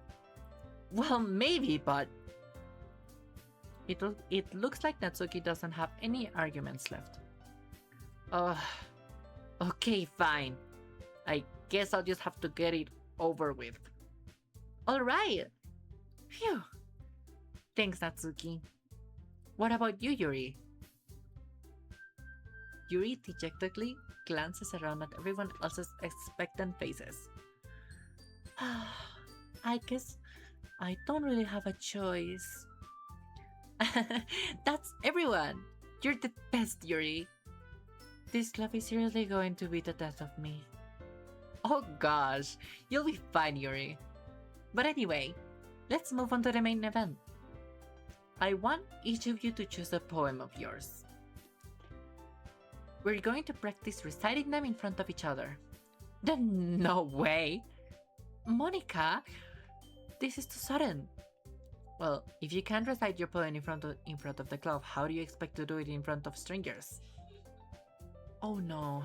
Well, maybe, but... It looks like Natsuki doesn't have any arguments left. Okay, fine. I guess I'll just have to get it over with. Alright! Phew! Thanks, Natsuki. What about you, Yuri? Yuri dejectedly glances around at everyone else's expectant faces. I guess I don't really have a choice. That's everyone! You're the best, Yuri! This club is seriously going to be the death of me. Oh gosh, you'll be fine, Yuri. But anyway, let's move on to the main event. I want each of you to choose a poem of yours. We're going to practice reciting them in front of each other. No way! Monica, this is too sudden. Well, if you can't recite your poem in front of the club, how do you expect to do it in front of strangers? Oh no.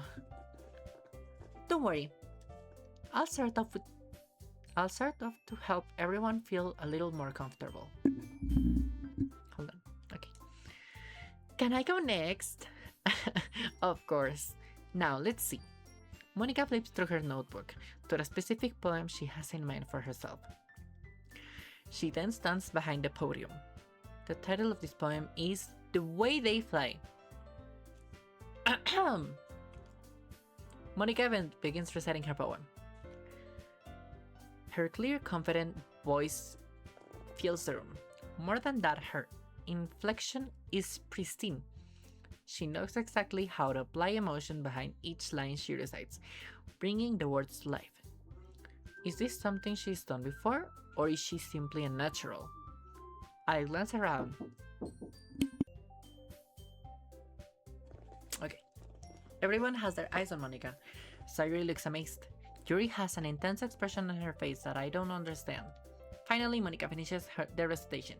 Don't worry. I'll start off to help everyone feel a little more comfortable. Hold on. Okay. Can I go next? Of course. Now, let's see. Monica flips through her notebook to the specific poem she has in mind for herself. She then stands behind the podium. The title of this poem is The Way They Fly. Monica begins reciting her poem. Her clear, confident voice fills the room. More than that, her inflection is pristine. She knows exactly how to apply emotion behind each line she recites, bringing the words to life. Is this something she's done before, or is she simply a natural? I glance around. Okay. Everyone has their eyes on Monica. Sayori looks amazed. Yuri has an intense expression on her face that I don't understand. Finally, Monica finishes the recitation.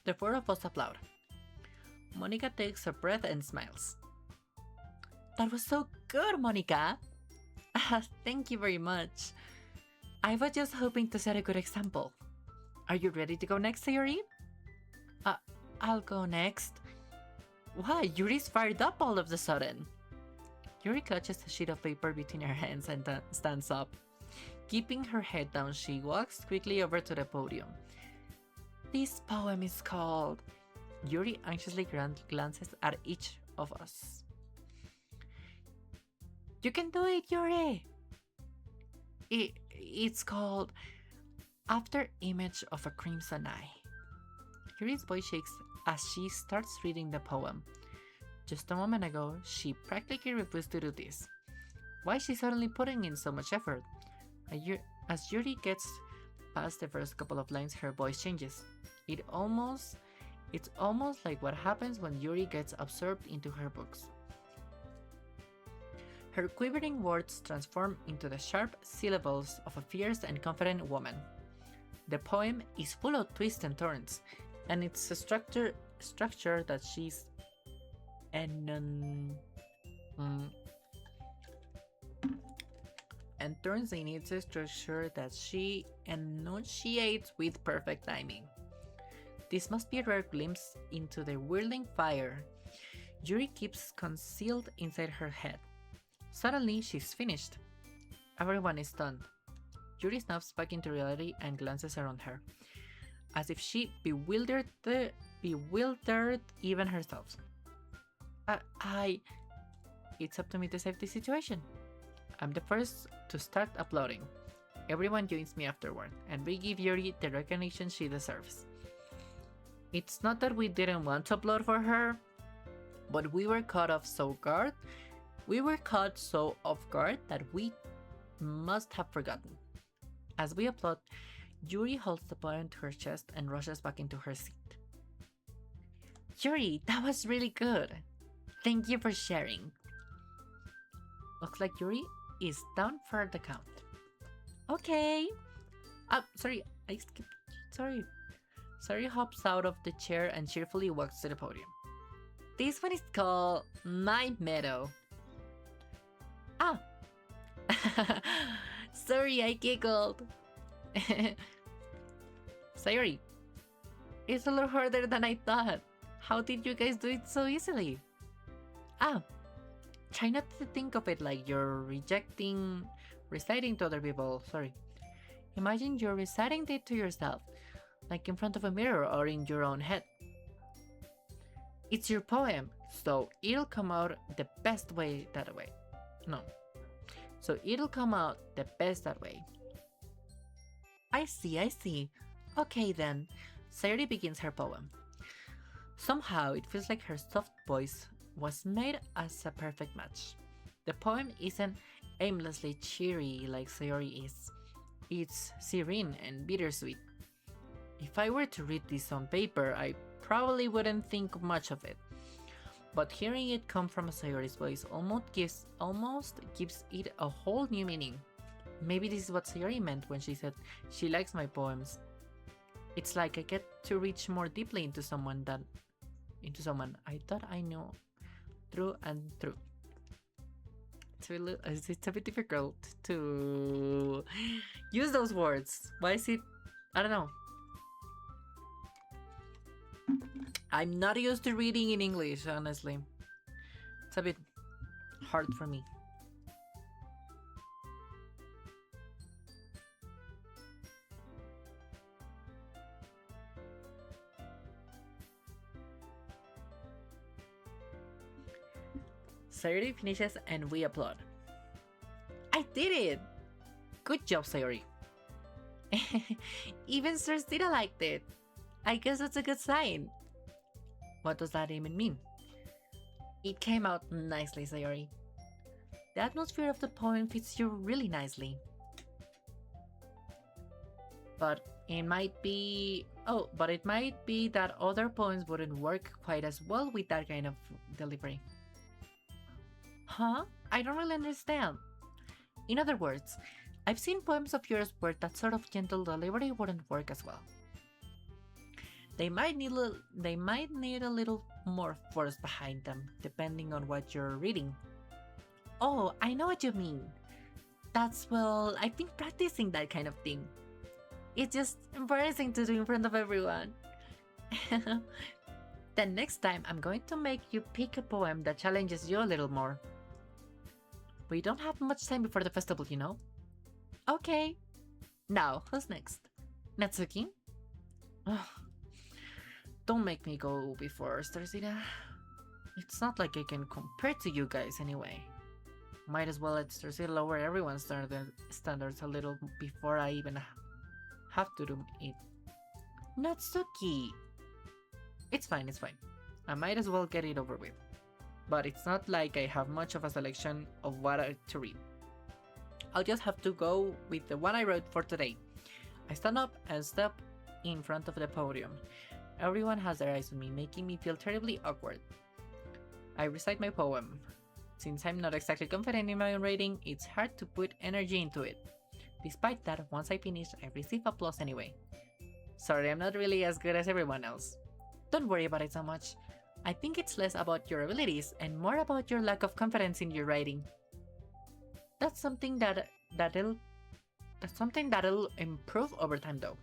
The four of us applaud. Monica takes a breath and smiles. That was so good, Monica! Thank you very much. I was just hoping to set a good example. Are you ready to go next, Sayori? I'll go next. Why, Yuri's fired up all of a sudden. Yuri clutches a sheet of paper between her hands and stands up. Keeping her head down, she walks quickly over to the podium. This poem is called... Yuri anxiously glances at each of us. You can do it, Yuri! It's called After Image of a Crimson Eye. Yuri's voice shakes as she starts reading the poem. Just a moment ago, she practically refused to do this. Why is she suddenly putting in so much effort? As Yuri gets past the first couple of lines, her voice changes. It's almost like what happens when Yuri gets absorbed into her books. Her quivering words transform into the sharp syllables of a fierce and confident woman. The poem is full of twists and turns, and it's a structure that she's and turns in its structure that she enunciates with perfect timing. This must be a rare glimpse into the whirling fire Yuri keeps concealed inside her head. Suddenly, she's finished. Everyone is stunned. Yuri snaps back into reality and glances around her, as if she bewildered even herself. It's up to me to save the situation. I'm the first to start applauding. Everyone joins me afterward, and we give Yuri the recognition she deserves. It's not that we didn't want to applaud for her, but we were caught so off guard that we must have forgotten. As we applaud, Yuri holds the poem to her chest and rushes back into her seat. Yuri, that was really good. Thank you for sharing. Looks like Yuri is down for the count. Okay. Sorry, I skipped. Sorry. Sayori hops out of the chair and cheerfully walks to the podium. This one is called My Meadow. Ah! Sorry, I giggled. Sayori, it's a lot harder than I thought. How did you guys do it so easily? Try not to think of it like you're reciting to other people. Sorry. Imagine you're reciting it to yourself, like in front of a mirror or in your own head. It's your poem, so it'll come out the best way that way. No. So it'll come out the best that way. I see. Okay then. Sayori begins her poem. Somehow it feels like her soft voice was made as a perfect match. The poem isn't aimlessly cheery like Sayori is. It's serene and bittersweet. If I were to read this on paper, I probably wouldn't think much of it. But hearing it come from Sayori's voice almost gives it a whole new meaning. Maybe this is what Sayori meant when she said she likes my poems. It's like I get to reach more deeply into someone I thought I knew through and through. It's a bit difficult to use those words. Why is it? I don't know. I'm not used to reading in English, honestly. It's a bit hard for me. Sayori finishes and we applaud. I did it! Good job, Sayori. Even Sir Stira liked it. I guess that's a good sign. What does that even mean? It came out nicely, Sayori. The atmosphere of the poem fits you really nicely. But it might be that other poems wouldn't work quite as well with that kind of delivery. Huh? I don't really understand. In other words, I've seen poems of yours where that sort of gentle delivery wouldn't work as well. They might need a little more force behind them, depending on what you're reading. Oh, I know what you mean. I've been practicing that kind of thing. It's just embarrassing to do in front of everyone. Then next time, I'm going to make you pick a poem that challenges you a little more. We don't have much time before the festival, you know? Okay. Now, who's next? Natsuki? Don't make me go before, Starzita. It's not like I can compare to you guys anyway. Might as well let Starzita lower everyone's standards a little before I even have to do it. Natsuki! It's fine. I might as well get it over with. But it's not like I have much of a selection of what to read. I'll just have to go with the one I wrote for today. I stand up and step in front of the podium. Everyone has their eyes on me, making me feel terribly awkward. I recite my poem. Since I'm not exactly confident in my own writing, it's hard to put energy into it. Despite that, once I finish, I receive applause anyway. Sorry, I'm not really as good as everyone else. Don't worry about it so much. I think it's less about your abilities and more about your lack of confidence in your writing. That's something that that'll that's something that'll improve over time though.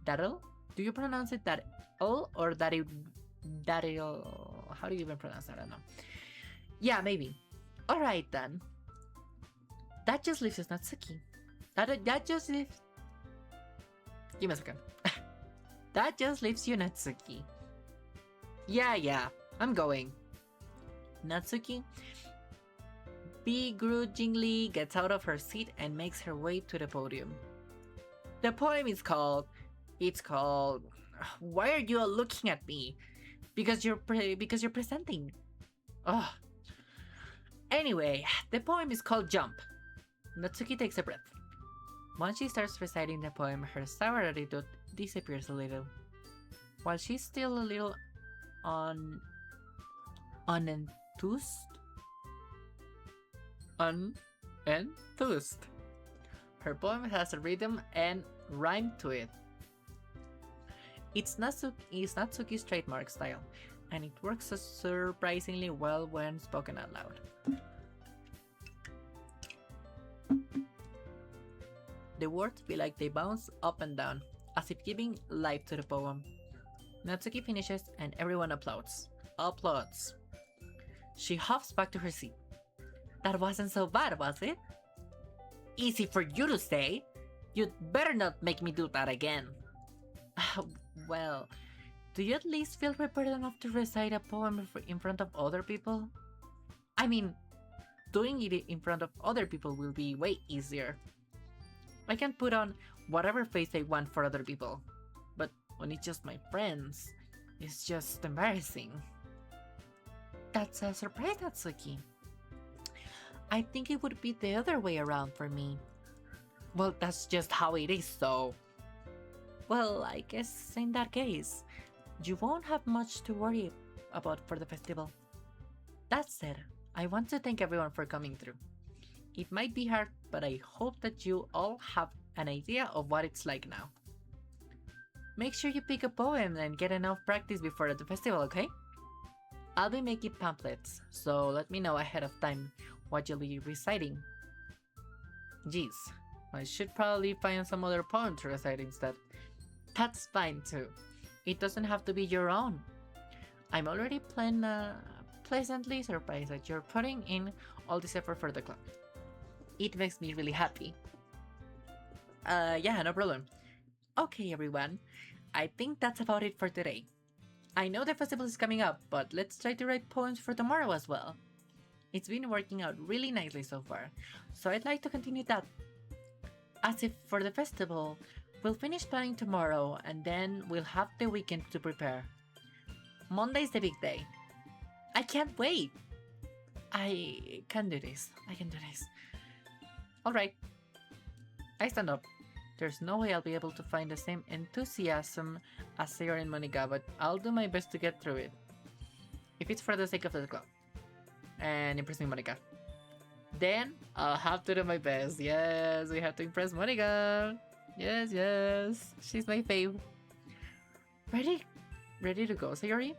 That'll? Do you pronounce it that'll or that'll? How do you even pronounce that? I don't know. Yeah, maybe. All right then. That just leaves us Natsuki. That just leaves. Give me a second. That just leaves you Natsuki. Yeah, I'm going. Natsuki begrudgingly gets out of her seat and makes her way to the podium. The poem is called. It's called. Why are you all looking at me? Because you're presenting. Ugh. Anyway, the poem is called Jump. Natsuki takes a breath. Once she starts reciting the poem, her sour attitude disappears a little. While she's still a little unenthused, her poem has a rhythm and rhyme to it. It's Natsuki's trademark style, and it works surprisingly well when spoken out loud. The words feel like they bounce up and down, as if giving life to the poem. Natsuki finishes and everyone applauds. She hops back to her seat. That wasn't so bad, was it? Easy for you to say. You'd better not make me do that again. Well, do you at least feel prepared enough to recite a poem in front of other people? I mean, doing it in front of other people will be way easier. I can put on whatever face I want for other people, but when it's just my friends, it's just embarrassing. That's a surprise, Natsuki. I think it would be the other way around for me. Well, that's just how it is, so... Well, I guess in that case, you won't have much to worry about for the festival. That said, I want to thank everyone for coming through. It might be hard, but I hope that you all have an idea of what it's like now. Make sure you pick a poem and get enough practice before the festival, okay? I'll be making pamphlets, so let me know ahead of time what you'll be reciting. Geez, I should probably find some other poem to recite instead. That's fine too. It doesn't have to be your own. I'm already pleasantly surprised that you're putting in all this effort for the club. It makes me really happy. Yeah, no problem. Okay, everyone. I think that's about it for today. I know the festival is coming up, but let's try to write poems for tomorrow as well. It's been working out really nicely so far, so I'd like to continue that. As if for the festival, we'll finish planning tomorrow and then we'll have the weekend to prepare. Monday's the big day. I can't wait! I can do this. Alright. I stand up. There's no way I'll be able to find the same enthusiasm as Sayori and Monica, but I'll do my best to get through it. If it's for the sake of the club. And impressing Monica. Then I'll have to do my best. Yes, we have to impress Monica. Yes. She's my fave. Ready to go, Sayori?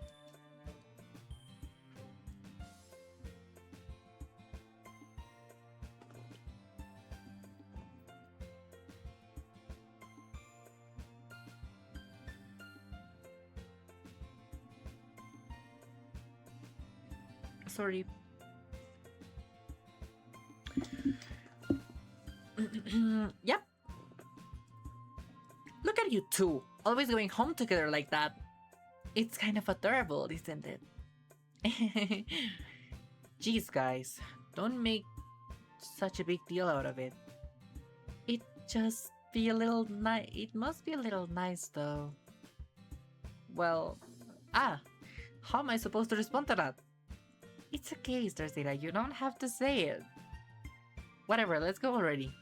Sorry. Yep. Look at you two, always going home together like that. It's kind of adorable, isn't it? Jeez, guys, don't make such a big deal out of it. It just be a little nice. It must be a little nice, though. Well, how am I supposed to respond to that? It's okay, Starsita, you don't have to say it. Whatever, let's go already.